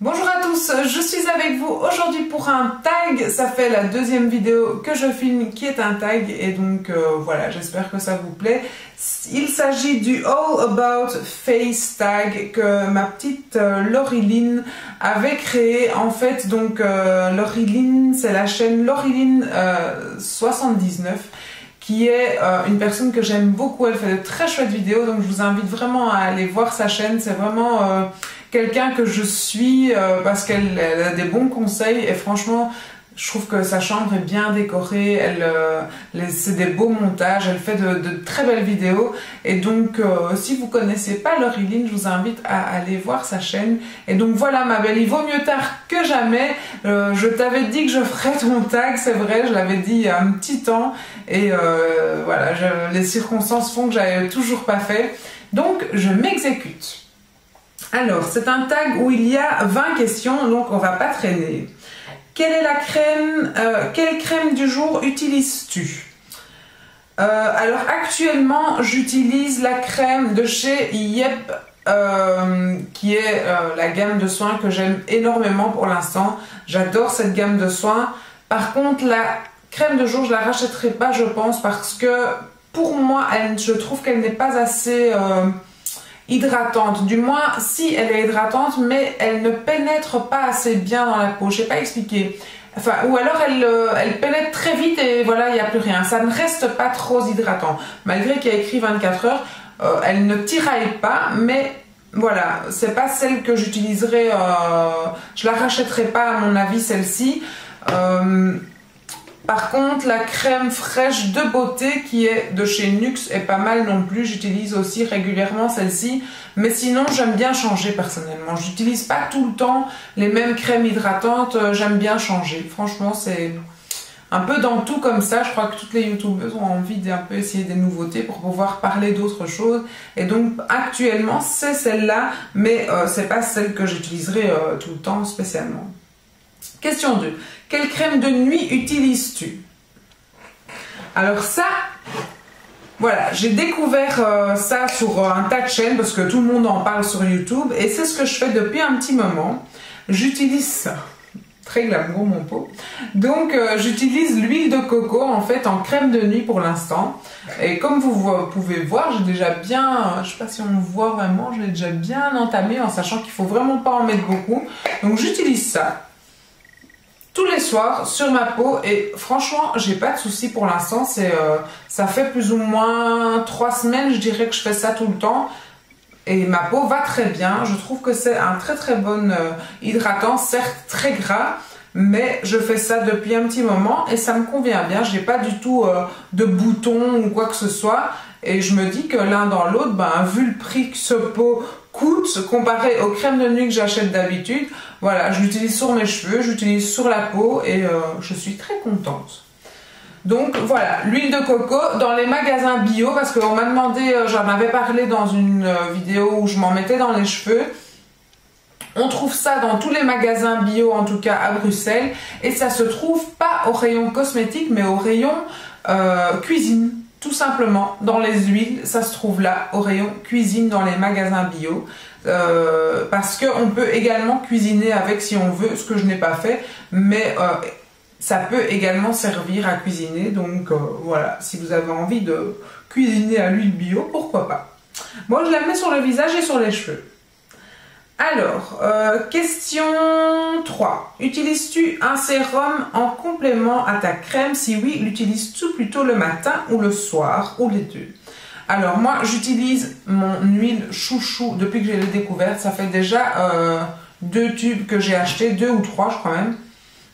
Bonjour à tous, je suis avec vous aujourd'hui pour un tag. Ça fait la deuxième vidéo que je filme qui est un tag et donc voilà, j'espère que ça vous plaît. Il s'agit du All About Face tag que ma petite Laureline avait créé. En fait, donc Laureline, c'est la chaîne Laureline 79 qui est une personne que j'aime beaucoup. Elle fait de très chouettes vidéos, donc je vous invite vraiment à aller voir sa chaîne. C'est vraiment quelqu'un que je suis parce qu'elle a des bons conseils et franchement je trouve que sa chambre est bien décorée, c'est des beaux montages, elle fait de très belles vidéos et donc si vous connaissez pas Laureline, je vous invite à aller voir sa chaîne. Et donc voilà ma belle, il vaut mieux tard que jamais. Je t'avais dit que je ferais ton tag, c'est vrai, je l'avais dit il y a un petit temps et voilà, les circonstances font que j'avais toujours pas fait, donc je m'exécute. Alors, c'est un tag où il y a 20 questions, donc on va pas traîner. Quelle est la crème, quelle crème du jour utilises-tu? Alors, actuellement, j'utilise la crème de chez Yep, qui est la gamme de soins que j'aime énormément pour l'instant. J'adore cette gamme de soins. Par contre, la crème de jour, je la rachèterai pas, je pense, parce que pour moi, je trouve qu'elle n'est pas assez hydratante. Du moins, si elle est hydratante, mais elle ne pénètre pas assez bien dans la peau. Je sais pas expliquer. Enfin, ou alors elle pénètre très vite et voilà, il n'y a plus rien. Ça ne reste pas trop hydratant. Malgré qu'il y a écrit 24 heures, elle ne tiraille pas, mais voilà, c'est pas celle que j'utiliserai. Je la rachèterai pas à mon avis, celle-ci. Par contre, la crème fraîche de beauté qui est de chez Nuxe est pas mal non plus. J'utilise aussi régulièrement celle-ci. Mais sinon, j'aime bien changer personnellement. J'utilise pas tout le temps les mêmes crèmes hydratantes. J'aime bien changer. Franchement, c'est un peu dans tout comme ça. Je crois que toutes les youtubeuses ont envie d'un peu essayer des nouveautés pour pouvoir parler d'autres choses. Et donc, actuellement, c'est celle-là. Mais c'est pas celle que j'utiliserai tout le temps spécialement. Question 2. Quelle crème de nuit utilises-tu? Alors ça, voilà, j'ai découvert ça sur un tas de chaînes parce que tout le monde en parle sur YouTube et c'est ce que je fais depuis un petit moment. J'utilise ça. Très glamour mon pot. Donc j'utilise l'huile de coco en fait en crème de nuit pour l'instant. Et comme vous pouvez voir, j'ai déjà bien, je sais pas si on voit vraiment, je l'ai déjà bien entamé en sachant qu'il faut vraiment pas en mettre beaucoup. Donc j'utilise ça tous les soirs sur ma peau et franchement j'ai pas de soucis pour l'instant. Ça fait plus ou moins 3 semaines je dirais que je fais ça tout le temps et ma peau va très bien. Je trouve que c'est un très bon hydratant, certes très gras, mais je fais ça depuis un petit moment et ça me convient bien. J'ai pas du tout de boutons ou quoi que ce soit et je me dis que l'un dans l'autre, ben, vu le prix que ce pot coûte comparé aux crèmes de nuit que j'achète d'habitude, voilà, je l'utilise sur mes cheveux, j'utilise sur la peau et je suis très contente. Donc voilà, l'huile de coco dans les magasins bio, parce qu'on m'a demandé, j'en avais parlé dans une vidéo où je m'en mettais dans les cheveux. On trouve ça dans tous les magasins bio, en tout cas à Bruxelles, et ça se trouve pas au rayon cosmétique, mais au rayon cuisine. Tout simplement, dans les huiles, ça se trouve là, au rayon cuisine dans les magasins bio. Parce qu'on peut également cuisiner avec si on veut, ce que je n'ai pas fait, mais ça peut également servir à cuisiner. Donc voilà, si vous avez envie de cuisiner à l'huile bio, pourquoi pas. Moi, je la mets sur le visage et sur les cheveux. Alors, question 3. Utilises-tu un sérum en complément à ta crème? Si oui, l'utilises-tu plutôt le matin ou le soir ou les deux? Alors moi, j'utilise mon huile chouchou depuis que je l'ai découverte. Ça fait déjà 2 tubes que j'ai acheté, 2 ou 3 je crois même.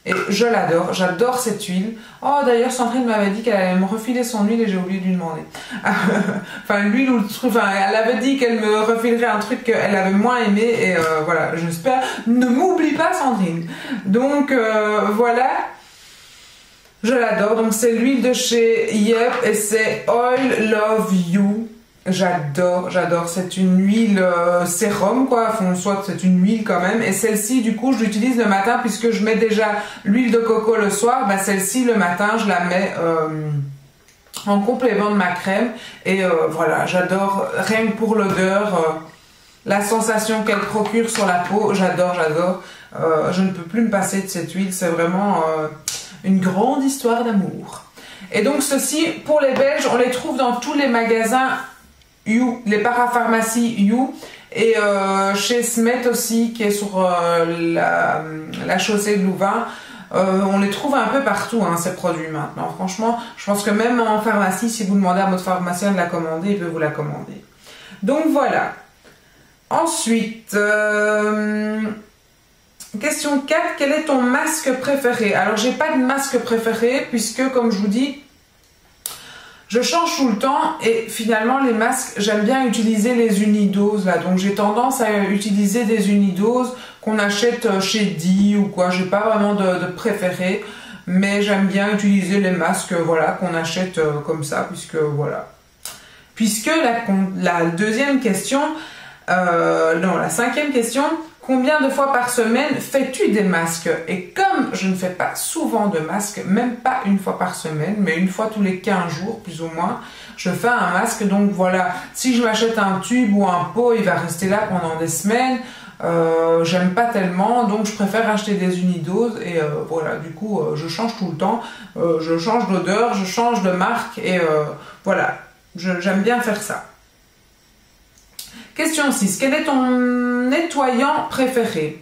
Et je l'adore, j'adore cette huile. Oh d'ailleurs Sandrine m'avait dit qu'elle allait me refiler son huile et j'ai oublié de lui demander. Enfin l'huile ou le truc, enfin elle avait dit qu'elle me refilerait un truc qu'elle avait moins aimé et voilà, j'espère. Ne m'oublie pas Sandrine. Donc voilà. Je l'adore, donc c'est l'huile de chez Yep et c'est Oil Love You. J'adore, j'adore. C'est une huile sérum quoi, enfin, soit c'est une huile quand même. Et celle-ci du coup je l'utilise le matin puisque je mets déjà l'huile de coco le soir. Bah, celle-ci le matin je la mets en complément de ma crème. Et voilà, j'adore rien que pour l'odeur. la sensation qu'elle procure sur la peau, j'adore, j'adore. Je ne peux plus me passer de cette huile, c'est vraiment une grande histoire d'amour. Et donc ceci, pour les Belges, on les trouve dans tous les magasins You, les parapharmacies You, et chez Smet aussi, qui est sur la chaussée de Louvain. On les trouve un peu partout, hein, ces produits maintenant. Franchement, je pense que même en pharmacie, si vous demandez à votre pharmacien de la commander, il peut vous la commander. Donc voilà. Ensuite, question 4, quel est ton masque préféré? Alors, j'ai pas de masque préféré, puisque, comme je vous dis, je change tout le temps, et finalement, les masques, j'aime bien utiliser les unidoses, là. Donc, j'ai tendance à utiliser des unidoses qu'on achète chez Di ou quoi. J'ai pas vraiment de préféré, mais j'aime bien utiliser les masques, voilà, qu'on achète comme ça, puisque, voilà. Puisque la deuxième question, non, la cinquième question, combien de fois par semaine fais-tu des masques? Et comme je ne fais pas souvent de masques, même pas une fois par semaine, mais une fois tous les 15 jours, plus ou moins, je fais un masque. Donc voilà, si je m'achète un tube ou un pot, il va rester là pendant des semaines. J'aime pas tellement, donc je préfère acheter des unidoses. Et voilà, du coup, je change tout le temps. Je change d'odeur, je change de marque. Et voilà, j'aime bien faire ça. Question 6. Quel est ton nettoyant préféré?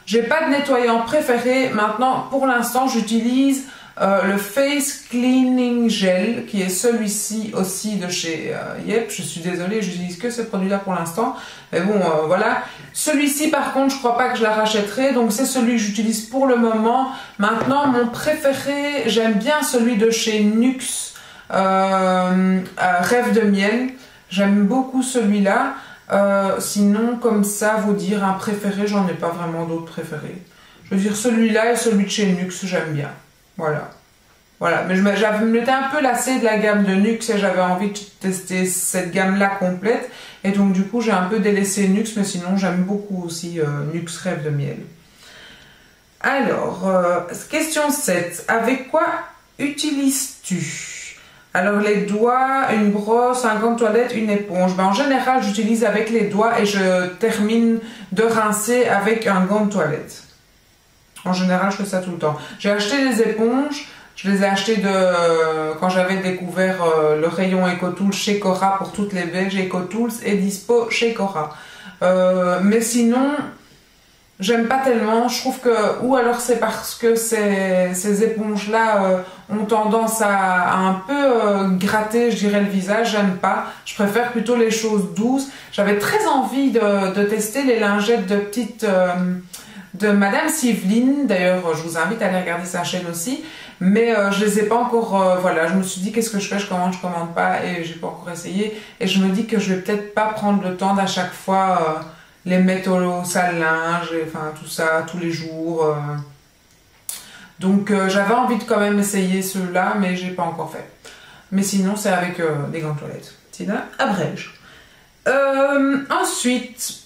J'ai pas de nettoyant préféré. Maintenant, pour l'instant, j'utilise le Face Cleaning Gel, qui est celui-ci aussi de chez Yep. Je suis désolée, j'utilise que ce produit-là pour l'instant. Mais bon, voilà. Celui-ci, par contre, je crois pas que je la rachèterai. Donc, c'est celui que j'utilise pour le moment. Maintenant, mon préféré, j'aime bien celui de chez Nuxe, Rêve de miel. J'aime beaucoup celui-là. Sinon, comme ça, vous dire un préféré, j'en ai pas vraiment d'autres préférés. Je veux dire, celui-là et celui de chez Nuxe, j'aime bien. Voilà. Voilà. Mais je m'étais un peu lassée de la gamme de Nuxe et j'avais envie de tester cette gamme-là complète. Et donc, du coup, j'ai un peu délaissé Nuxe, mais sinon, j'aime beaucoup aussi Nuxe Rêve de miel. Alors, question 7. Avec quoi utilises-tu? Alors, les doigts, une brosse, un gant de toilette, une éponge. Ben, en général, j'utilise avec les doigts et je termine de rincer avec un gant de toilette. En général, je fais ça tout le temps. J'ai acheté des éponges. Je les ai achetées quand j'avais découvert le rayon EcoTools chez Cora pour toutes les Belges. EcoTools est dispo chez Cora. Mais sinon, j'aime pas tellement. Je trouve que, ou alors c'est parce que ces éponges-là ont tendance à un peu gratter, je dirais, le visage. J'aime pas. Je préfère plutôt les choses douces. J'avais très envie de tester les lingettes de petites de Madame Siveline. D'ailleurs, je vous invite à aller regarder sa chaîne aussi. Mais je les ai pas encore. Voilà, je me suis dit qu'est-ce que je fais, je commande pas, et j'ai pas encore essayé. Et je me dis que je vais peut-être pas prendre le temps d'à chaque fois les mettre au sale-linge, enfin tout ça, tous les jours. Donc j'avais envie de quand même essayer ceux-là, mais j'ai pas encore fait. Mais sinon, c'est avec des gants de toilette. C'est un abrège. Ensuite,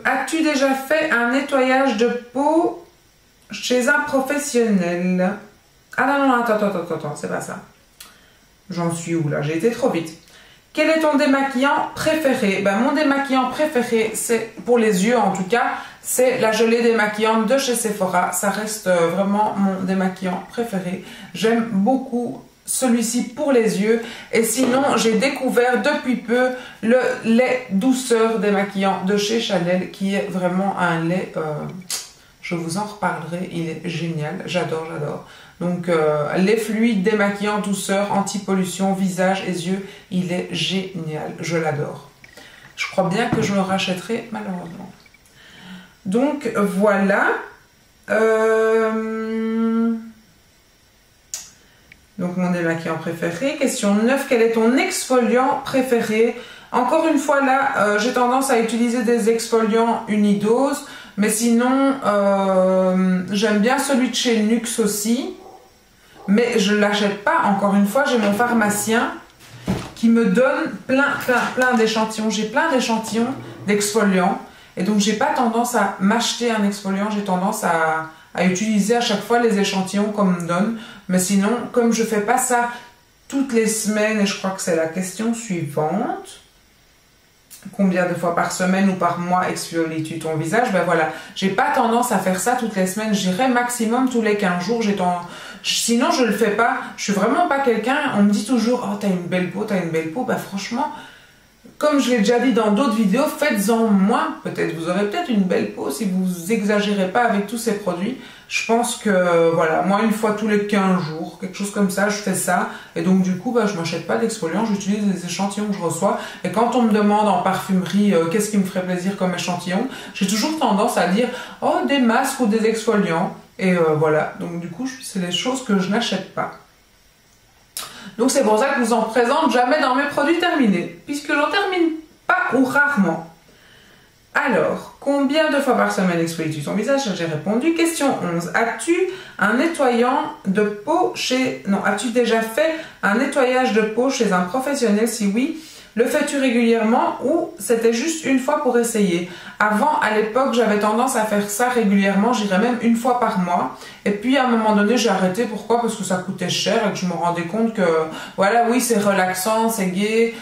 as-tu déjà fait un nettoyage de peau chez un professionnel? Ah non, attends, c'est pas ça. J'en suis où là? J'ai été trop vite. Quel est ton démaquillant préféré? Ben, mon démaquillant préféré, c'est pour les yeux en tout cas, c'est la gelée démaquillante de chez Sephora. Ça reste vraiment mon démaquillant préféré. J'aime beaucoup celui-ci pour les yeux. Et sinon, j'ai découvert depuis peu le lait douceur démaquillant de chez Chanel, qui est vraiment un lait... je vous en reparlerai, il est génial, j'adore. Donc, lait fluide démaquillant douceur, anti-pollution, visage et yeux, il est génial, je l'adore. Je crois bien que je le rachèterai, malheureusement. Donc, voilà. Donc, mon démaquillant préféré. Question 9, quel est ton exfoliant préféré? Encore une fois, là, j'ai tendance à utiliser des exfoliants unidoses. Mais sinon, j'aime bien celui de chez Nuxe aussi. Mais je ne l'achète pas. Encore une fois, j'ai mon pharmacien qui me donne plein d'échantillons. J'ai plein d'échantillons d'exfoliants. Et donc, j'ai pas tendance à m'acheter un exfoliant. J'ai tendance à utiliser à chaque fois les échantillons qu'on me donne. Mais sinon, comme je fais pas ça toutes les semaines, et je crois que c'est la question suivante. Combien de fois par semaine ou par mois exfolies-tu ton visage? Ben voilà, j'ai pas tendance à faire ça toutes les semaines, j'irai maximum tous les 15 jours, sinon je le fais pas, je suis vraiment pas quelqu'un, on me dit toujours, oh t'as une belle peau, ben franchement, comme je l'ai déjà dit dans d'autres vidéos, faites-en moins, peut-être, vous aurez peut-être une belle peau si vous exagérez pas avec tous ces produits. Je pense que, voilà, moi une fois tous les 15 jours, quelque chose comme ça, je fais ça. Et donc du coup, je m'achète pas d'exfoliant, j'utilise les échantillons que je reçois. Et quand on me demande en parfumerie qu'est-ce qui me ferait plaisir comme échantillon, j'ai toujours tendance à dire, oh, des masques ou des exfoliants. Et voilà, donc du coup, c'est des choses que je n'achète pas. Donc c'est pour ça que je vous en présente jamais dans mes produits terminés, puisque j'en termine pas ou rarement. Alors, combien de fois par semaine exfolies-tu ton visage? J'ai répondu. Question 11. As-tu un nettoyant de peau chez... Non, as-tu déjà fait un nettoyage de peau chez un professionnel? Si oui, le fais-tu régulièrement ou c'était juste une fois pour essayer? Avant, à l'époque, j'avais tendance à faire ça régulièrement, j'irais même une fois par mois. Et puis, à un moment donné, j'ai arrêté. Pourquoi? Parce que ça coûtait cher et que je me rendais compte que, voilà, oui, c'est relaxant, c'est gai.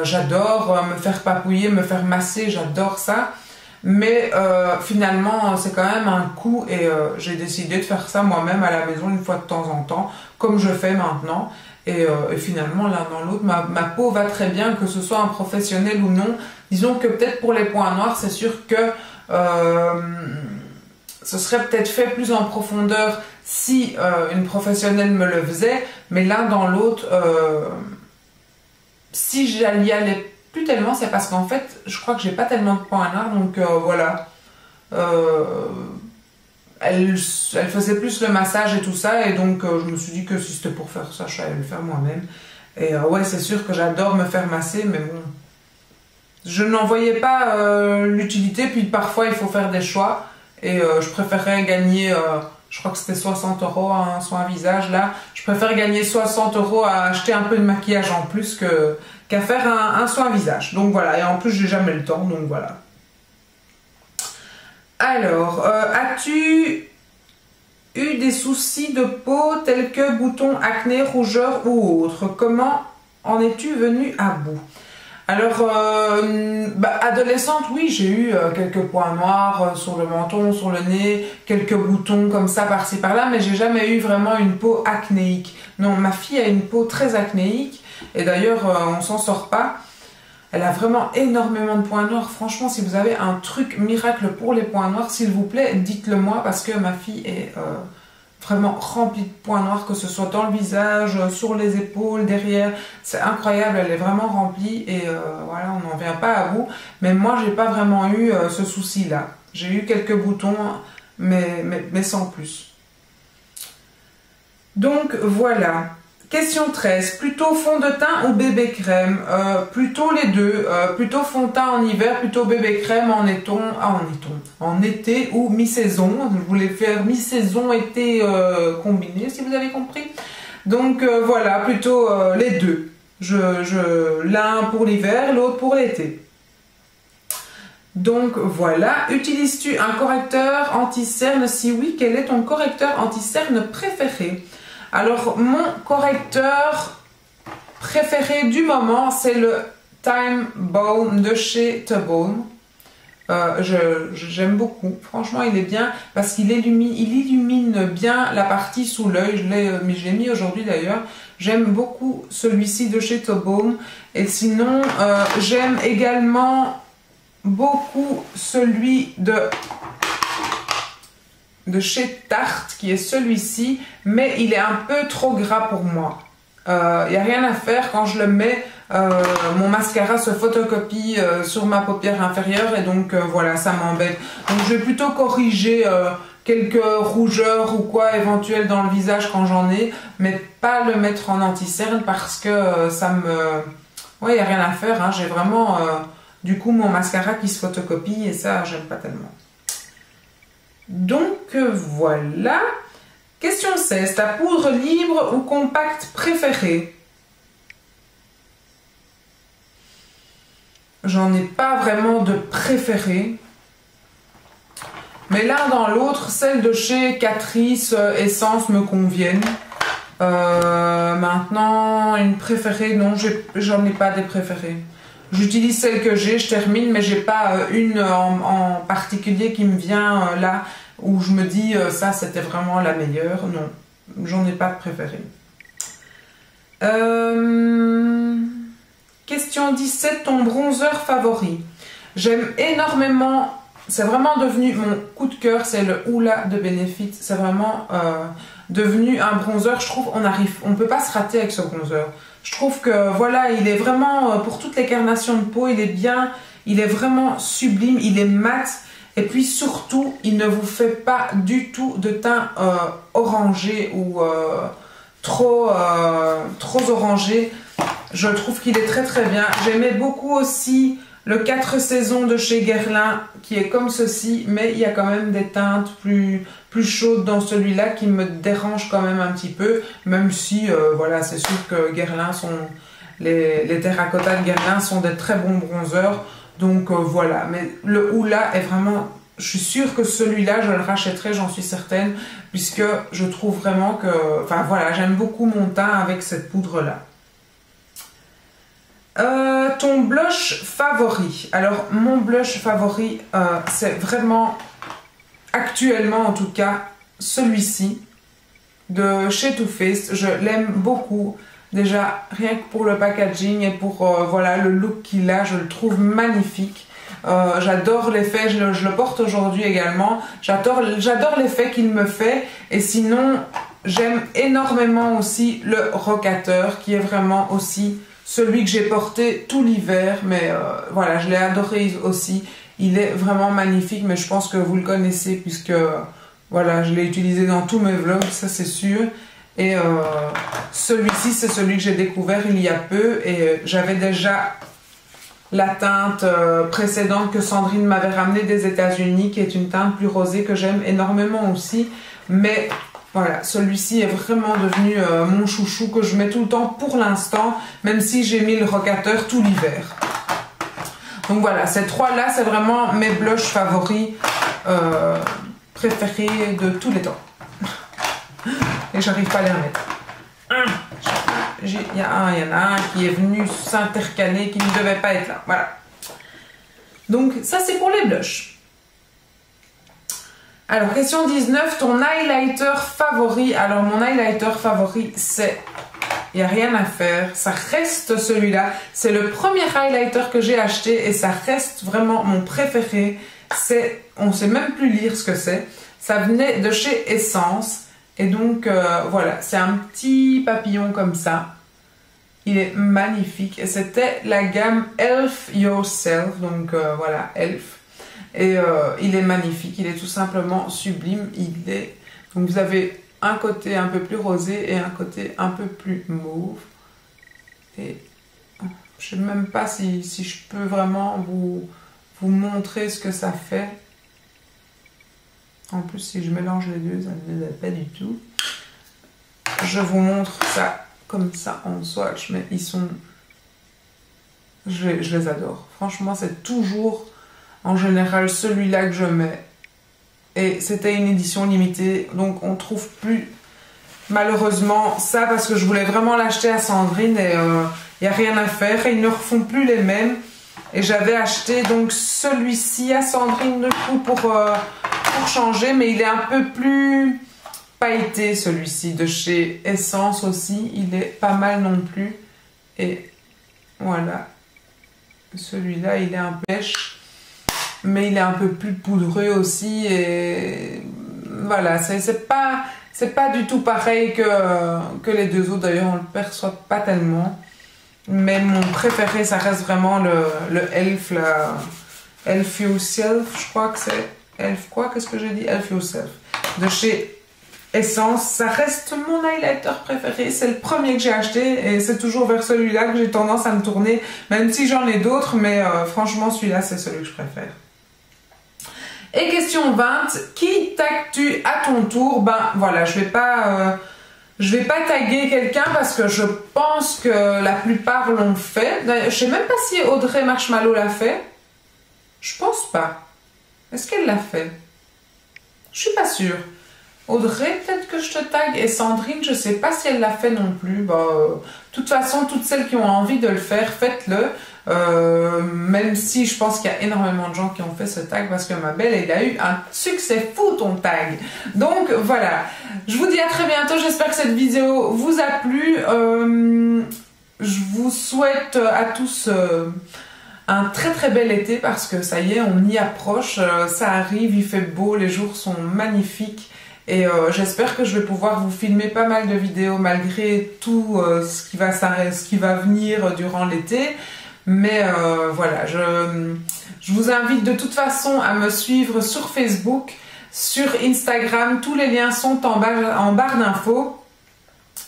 J'adore me faire papouiller, me faire masser, j'adore ça. Mais finalement, c'est quand même un coût et j'ai décidé de faire ça moi-même à la maison une fois de temps en temps, comme je fais maintenant. Et finalement, l'un dans l'autre, ma peau va très bien, que ce soit un professionnel ou non. Disons que peut-être pour les points noirs, c'est sûr que ce serait peut-être fait plus en profondeur si une professionnelle me le faisait. Mais l'un dans l'autre, si j'y allais plus tellement, c'est parce qu'en fait, je crois que j'ai pas tellement de points noirs. Donc voilà. Elle faisait plus le massage et tout ça, et donc je me suis dit que si c'était pour faire ça, je allais le faire moi-même. Et ouais, c'est sûr que j'adore me faire masser, mais bon, je n'en voyais pas l'utilité, puis parfois il faut faire des choix, et je préférais gagner, je crois que c'était 60 € un soin visage, là, je préfère gagner 60 € à acheter un peu de maquillage en plus qu'à faire un soin visage. Donc voilà, et en plus j'ai jamais le temps, donc voilà. Alors, as-tu eu des soucis de peau tels que boutons, acné, rougeur ou autre? Comment en es-tu venu à bout? Alors, adolescente, oui, j'ai eu quelques points noirs sur le menton, sur le nez, quelques boutons comme ça par-ci par-là, mais j'ai jamais eu vraiment une peau acnéique. Non, ma fille a une peau très acnéique, et d'ailleurs, on s'en sort pas. Elle a vraiment énormément de points noirs. Franchement, si vous avez un truc miracle pour les points noirs, s'il vous plaît, dites-le moi parce que ma fille est vraiment remplie de points noirs, que ce soit dans le visage, sur les épaules, derrière. C'est incroyable, elle est vraiment remplie et voilà, on n'en vient pas à bout. Mais moi, j'ai pas vraiment eu ce souci-là. J'ai eu quelques boutons, mais sans plus. Donc, voilà. Question 13, plutôt fond de teint ou bébé crème? Plutôt les deux, plutôt fond de teint en hiver, plutôt bébé crème en été ou mi-saison. Je voulais faire mi-saison, été combiné, si vous avez compris. Donc voilà, plutôt les deux. L'un pour l'hiver, l'autre pour l'été. Donc voilà, utilises-tu un correcteur anti-cerne? Si oui, quel est ton correcteur anti-cerne préféré? Alors, mon correcteur préféré du moment, c'est le Time Balm de chez The Balm. J'aime beaucoup. Franchement, il est bien parce qu'il illumine bien la partie sous l'œil. Je l'ai mis aujourd'hui d'ailleurs. J'aime beaucoup celui-ci de chez The Balm. Et sinon, j'aime également beaucoup celui de chez Tarte, qui est celui-ci, mais il est un peu trop gras pour moi. Il n'y a rien à faire, quand je le mets, mon mascara se photocopie sur ma paupière inférieure et donc voilà, ça m'embête. Donc je vais plutôt corriger quelques rougeurs ou quoi éventuelles dans le visage quand j'en ai, mais pas le mettre en anti-cerne parce que ça me... Ouais, il n'y a rien à faire, hein. J'ai vraiment du coup mon mascara qui se photocopie et ça, j'aime pas tellement. Donc voilà. Question 16. Ta poudre libre ou compacte préférée? J'en ai pas vraiment de préférée. Mais l'un dans l'autre, celles de chez Catrice Essence me conviennent. Maintenant, une préférée, non, j'en ai pas des préférées. J'utilise celle que j'ai, je termine, mais j'ai pas une en particulier qui me vient là, où je me dis ça c'était vraiment la meilleure. Non, j'en ai pas de préférée. Question 17, ton bronzer favori? J'aime énormément, c'est vraiment devenu mon coup de cœur, c'est le Hoola de Benefit. C'est vraiment devenu un bronzer, je trouve, on peut pas se rater avec ce bronzer. Je trouve que voilà, il est vraiment, pour toutes les carnations de peau, il est bien, il est vraiment sublime, il est mat. Et puis surtout, il ne vous fait pas du tout de teint orangé ou trop orangé. Je trouve qu'il est très très bien. J'aimais beaucoup aussi le 4 saisons de chez Guerlain qui est comme ceci, mais il y a quand même des teintes plus chaudes dans celui-là qui me dérangent quand même un petit peu, même si voilà, c'est sûr que Guerlain les terracotta de Guerlain sont des très bons bronzers, donc voilà. Mais le Hoola est vraiment, je suis sûre que celui-là je le rachèterai, j'en suis certaine, puisque je trouve vraiment que, enfin voilà, j'aime beaucoup mon teint avec cette poudre là. Ton blush favori? Alors mon blush favori c'est vraiment actuellement en tout cas celui-ci de chez Too Faced. Je l'aime beaucoup, déjà rien que pour le packaging et pour voilà, le look qu'il a, je le trouve magnifique. J'adore l'effet, je le porte aujourd'hui également, j'adore l'effet qu'il me fait. Et sinon j'aime énormément aussi le rocateur qui est vraiment aussi celui que j'ai porté tout l'hiver, mais voilà, je l'ai adoré aussi. Il est vraiment magnifique, mais je pense que vous le connaissez puisque voilà, je l'ai utilisé dans tous mes vlogs, ça c'est sûr. Et celui-ci, c'est celui que j'ai découvert il y a peu et j'avais déjà la teinte précédente que Sandrine m'avait ramenée des États-Unis, qui est une teinte plus rosée que j'aime énormément aussi. Mais voilà, celui-ci est vraiment devenu mon chouchou que je mets tout le temps pour l'instant, même si j'ai mis le rocateur tout l'hiver. Donc voilà, ces trois-là, c'est vraiment mes blushs favoris préférés de tous les temps. Et j'arrive pas à les remettre. Il y en a un qui est venu s'intercaler, qui ne devait pas être là. Voilà. Donc ça, c'est pour les blushs. Alors, question 19, ton highlighter favori? Alors, mon highlighter favori, c'est... Il n'y a rien à faire, ça reste celui-là. C'est le premier highlighter que j'ai acheté et ça reste vraiment mon préféré. On ne sait même plus lire ce que c'est. Ça venait de chez Essence. Et donc, voilà, c'est un petit papillon comme ça. Il est magnifique. Et c'était la gamme Elf Yourself. Donc, voilà, Elf. Et il est magnifique, il est tout simplement sublime. Donc vous avez un côté un peu plus rosé et un côté un peu plus mauve. Et je ne sais même pas si je peux vraiment vous montrer ce que ça fait. En plus, si je mélange les deux, ça ne les a pas du tout. Je vous montre ça comme ça en swatch, mais ils sont... Je les adore. Franchement, c'est toujours... En général, celui-là que je mets. Et c'était une édition limitée. Donc, on trouve plus, malheureusement, ça. Parce que je voulais vraiment l'acheter à Sandrine. Et il n'y a rien à faire. Et ils ne refont plus les mêmes. Et j'avais acheté donc celui-ci à Sandrine, du coup, pour changer. Mais il est un peu plus pailleté, celui-ci. De chez Essence aussi. Il est pas mal non plus. Et voilà. Celui-là, il est un pêche. Mais il est un peu plus poudreux aussi et voilà, c'est pas du tout pareil que les deux autres. D'ailleurs, on le perçoit pas tellement. Mais mon préféré, ça reste vraiment le Elf, la Elf Yourself, je crois que c'est Elf quoi, qu'est-ce que j'ai dit? Elf Yourself de chez Essence. Ça reste mon highlighter préféré, c'est le premier que j'ai acheté et c'est toujours vers celui-là que j'ai tendance à me tourner, même si j'en ai d'autres, mais franchement celui-là c'est celui que je préfère. Et question 20, qui tagues-tu à ton tour? Ben voilà, je vais pas taguer quelqu'un parce que je pense que la plupart l'ont fait. Je sais même pas si Audrey Marshmallow l'a fait. Je pense pas. Est-ce qu'elle l'a fait? Je suis pas sûre. Audrey, peut-être que je te tag. Et Sandrine, je sais pas si elle l'a fait non plus. Bah, de toute façon, toutes celles qui ont envie de le faire, faites-le. Même si je pense qu'il y a énormément de gens qui ont fait ce tag parce que ma belle, il a eu un succès fou ton tag. Donc voilà, je vous dis à très bientôt. J'espère que cette vidéo vous a plu. Je vous souhaite à tous un très très bel été parce que ça y est, on y approche. Ça arrive, il fait beau, les jours sont magnifiques. Et j'espère que je vais pouvoir vous filmer pas mal de vidéos malgré tout ce qui va venir durant l'été. Mais voilà, je vous invite de toute façon à me suivre sur Facebook, sur Instagram. Tous les liens sont en barre d'infos.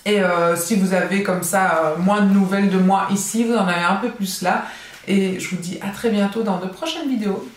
Et si vous avez comme ça moins de nouvelles de moi ici, vous en avez un peu plus là. Et je vous dis à très bientôt dans de prochaines vidéos.